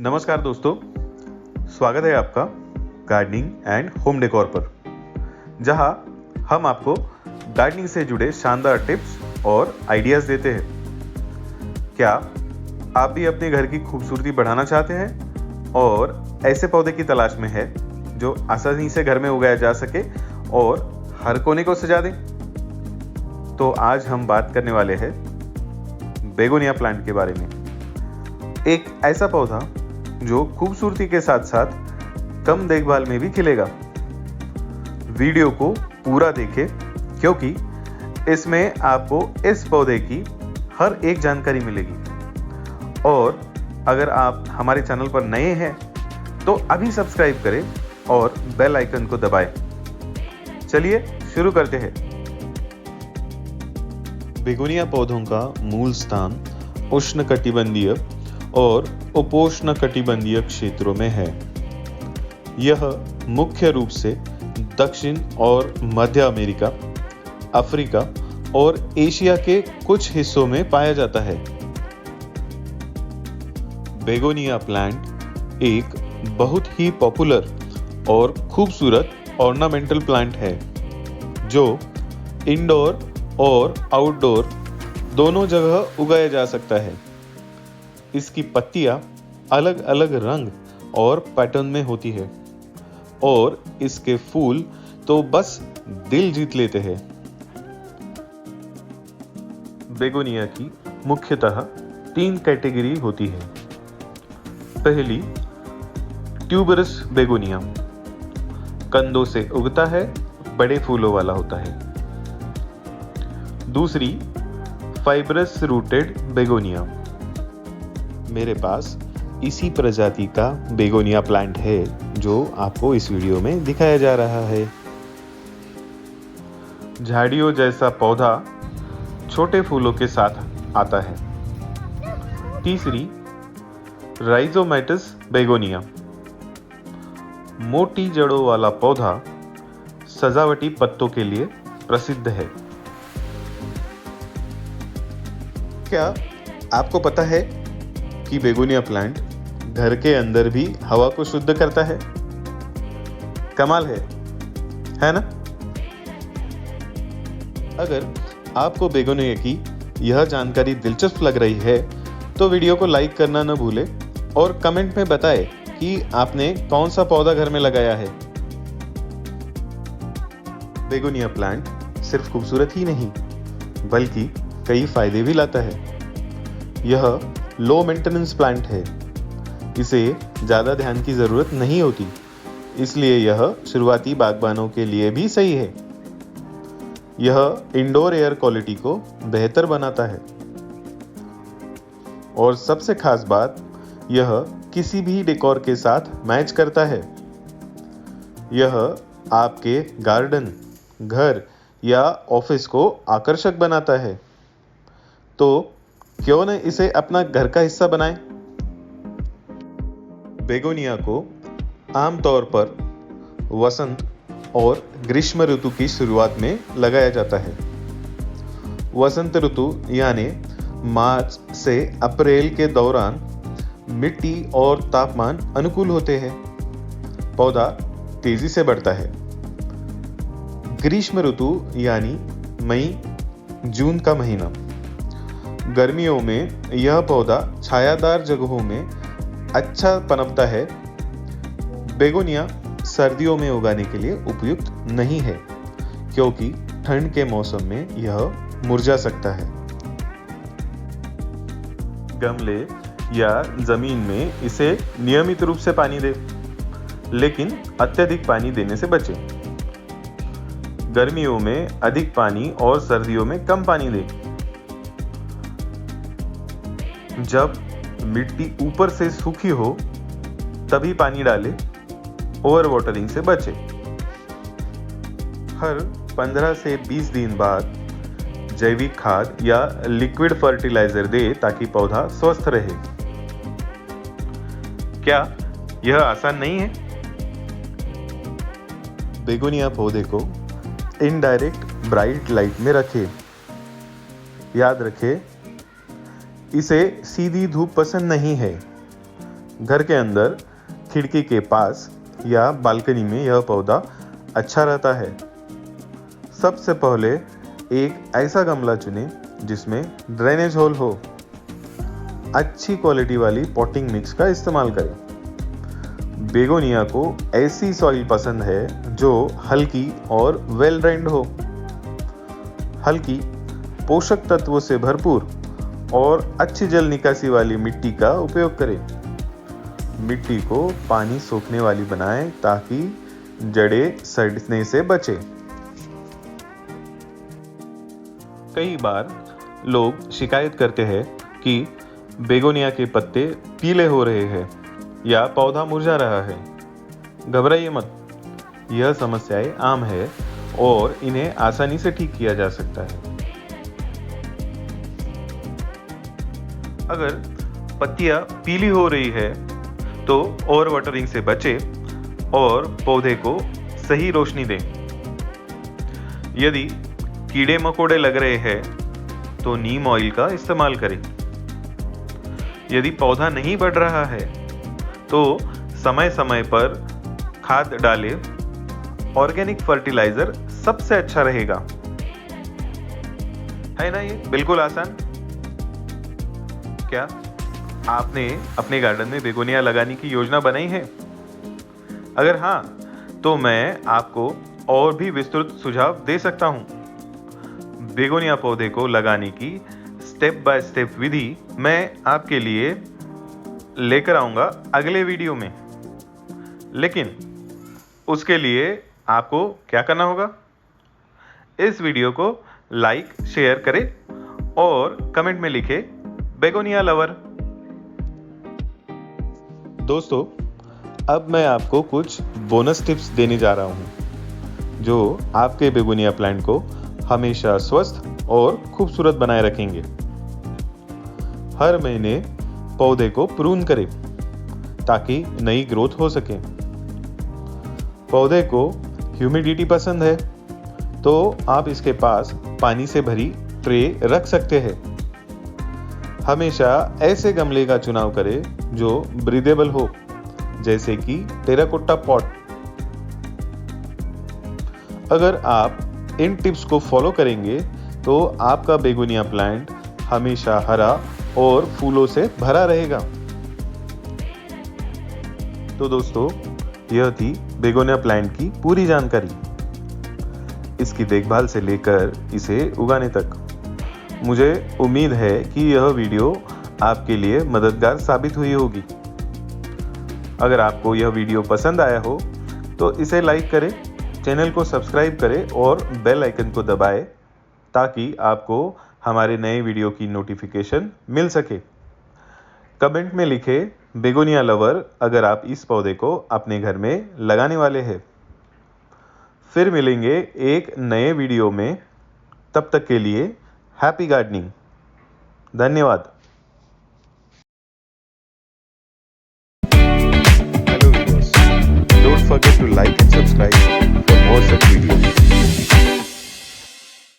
नमस्कार दोस्तों, स्वागत है आपका गार्डनिंग एंड होम डेकोर पर, जहां हम आपको गार्डनिंग से जुड़े शानदार टिप्स और आइडियाज़ देते हैं। क्या आप भी अपने घर की खूबसूरती बढ़ाना चाहते हैं और ऐसे पौधे की तलाश में है जो आसानी से घर में उगाया जा सके और हर कोने को सजा दे? तो आज हम बात करने वाले हैं बेगोनिया प्लांट के बारे में। एक ऐसा पौधा जो खूबसूरती के साथ साथ कम देखभाल में भी खिलेगा। वीडियो को पूरा देखें क्योंकि इसमें आपको इस पौधे की हर एक जानकारी मिलेगी। और अगर आप हमारे चैनल पर नए हैं तो अभी सब्सक्राइब करें और बेल आइकन को दबाएं। चलिए शुरू करते हैं। बेगोनिया पौधों का मूल स्थान उष्णकटिबंधीय और उपोष्ण कटिबंधीय क्षेत्रों में है। यह मुख्य रूप से दक्षिण और मध्य अमेरिका, अफ्रीका और एशिया के कुछ हिस्सों में पाया जाता है। बेगोनिया प्लांट एक बहुत ही पॉपुलर और खूबसूरत ऑर्नामेंटल प्लांट है जो इंडोर और आउटडोर दोनों जगह उगाया जा सकता है। इसकी पत्तियां अलग अलग रंग और पैटर्न में होती है और इसके फूल तो बस दिल जीत लेते हैं। बेगोनिया की मुख्यतः 3 कैटेगरी होती है। पहली, ट्यूबरस बेगोनिया, कंदों से उगता है, बड़े फूलों वाला होता है। दूसरी, फाइब्रस रूटेड बेगोनिया। मेरे पास इसी प्रजाति का बेगोनिया प्लांट है जो आपको इस वीडियो में दिखाया जा रहा है। झाड़ियों जैसा पौधा छोटे फूलों के साथ आता है। तीसरी, राइजोमेटस बेगोनिया, मोटी जड़ों वाला पौधा सजावटी पत्तों के लिए प्रसिद्ध है। क्या आपको पता है कि बेगोनिया प्लांट घर के अंदर भी हवा को शुद्ध करता है? कमाल है ना? अगर आपको बेगोनिया की यह जानकारी दिलचस्प लग रही है तो वीडियो को लाइक करना न भूलें और कमेंट में बताएं कि आपने कौन सा पौधा घर में लगाया है। बेगोनिया प्लांट सिर्फ खूबसूरत ही नहीं बल्कि कई फायदे भी लाता है। यह लो मेंटेनेंस प्लांट है, इसे ज़्यादा ध्यान की ज़रूरत नहीं होती, इसलिए यह शुरुआती बागबानों के लिए भी सही है। यह इंडोर एयर क्वालिटी को बेहतर बनाता है और सबसे खास बात, यह किसी भी डेकोर के साथ मैच करता है। यह आपके गार्डन, घर या ऑफिस को आकर्षक बनाता है। तो क्यों न इसे अपना घर का हिस्सा बनाएं? बेगोनिया को आमतौर पर वसंत और ग्रीष्म ऋतु की शुरुआत में लगाया जाता है। वसंत ऋतु यानी मार्च से अप्रैल के दौरान मिट्टी और तापमान अनुकूल होते हैं। पौधा तेजी से बढ़ता है। ग्रीष्म ऋतु यानी मई जून का महीना, गर्मियों में यह पौधा छायादार जगहों में अच्छा पनपता है। बेगोनिया सर्दियों में उगाने के लिए उपयुक्त नहीं है क्योंकि ठंड के मौसम में यह मुरझा सकता है। गमले या जमीन में इसे नियमित रूप से पानी दें, लेकिन अत्यधिक पानी देने से बचें। गर्मियों में अधिक पानी और सर्दियों में कम पानी दें। जब मिट्टी ऊपर से सूखी हो तभी पानी डालें। ओवर वाटरिंग से बचें। हर 15 से 20 दिन बाद जैविक खाद या लिक्विड फर्टिलाइजर दें ताकि पौधा स्वस्थ रहे। क्या यह आसान नहीं है? बेगोनिया पौधे को इनडायरेक्ट ब्राइट लाइट में रखें। याद रखें, इसे सीधी धूप पसंद नहीं है, घर के अंदर खिड़की के पास या बालकनी में यह पौधा अच्छा रहता है। सबसे पहले एक ऐसा गमला चुनें जिसमें ड्रेनेज होल हो। अच्छी क्वालिटी वाली पॉटिंग मिक्स का इस्तेमाल करें। बेगोनिया को ऐसी सॉइल पसंद है जो हल्की और वेल ड्रेन्ड हो। हल्की, पोषक तत्वों से भरपूर और अच्छी जल निकासी वाली मिट्टी का उपयोग करें। मिट्टी को पानी सोखने वाली बनाएं ताकि जड़ें सड़ने से बचे। कई बार लोग शिकायत करते हैं कि बेगोनिया के पत्ते पीले हो रहे हैं या पौधा मुरझा रहा है। घबराइए मत, यह समस्याएं आम है और इन्हें आसानी से ठीक किया जा सकता है। अगर पत्तियां पीली हो रही है तो ओवर वाटरिंग से बचे और पौधे को सही रोशनी दें। यदि कीड़े मकोड़े लग रहे हैं तो नीम ऑयल का इस्तेमाल करें। यदि पौधा नहीं बढ़ रहा है तो समय समय पर खाद डालें। ऑर्गेनिक फर्टिलाइजर सबसे अच्छा रहेगा। है ना ये बिल्कुल आसान। क्या आपने अपने गार्डन में बेगोनिया लगाने की योजना बनाई है? अगर हाँ, तो मैं आपको और भी विस्तृत सुझाव दे सकता हूं। बेगोनिया पौधे को लगाने की स्टेप बाय स्टेप विधि मैं आपके लिए लेकर आऊंगा अगले वीडियो में। लेकिन उसके लिए आपको क्या करना होगा? इस वीडियो को लाइक, शेयर करें और कमेंट में लिखें बेगोनिया लवर। दोस्तों, अब मैं आपको कुछ बोनस टिप्स देने जा रहा हूं जो आपके बेगोनिया प्लांट को हमेशा स्वस्थ और खूबसूरत बनाए रखेंगे। हर महीने पौधे को प्रून करें ताकि नई ग्रोथ हो सके। पौधे को ह्यूमिडिटी पसंद है तो आप इसके पास पानी से भरी ट्रे रख सकते हैं। हमेशा ऐसे गमले का चुनाव करें जो ब्रीदेबल हो, जैसे कि टेराकोटा पॉट। अगर आप इन टिप्स को फॉलो करेंगे तो आपका बेगोनिया प्लांट हमेशा हरा और फूलों से भरा रहेगा। तो दोस्तों, यह थी बेगोनिया प्लांट की पूरी जानकारी, इसकी देखभाल से लेकर इसे उगाने तक। मुझे उम्मीद है कि यह वीडियो आपके लिए मददगार साबित हुई होगी। अगर आपको यह वीडियो पसंद आया हो तो इसे लाइक करें, चैनल को सब्सक्राइब करें और बेल आइकन को दबाएं ताकि आपको हमारे नए वीडियो की नोटिफिकेशन मिल सके। कमेंट में लिखें बेगोनिया लवर अगर आप इस पौधे को अपने घर में लगाने वाले हैं। फिर मिलेंगे एक नए वीडियो में। तब तक के लिए हैप्पी गार्डनिंग। धन्यवाद। Hello viewers, don't forget to like and subscribe for more such videos.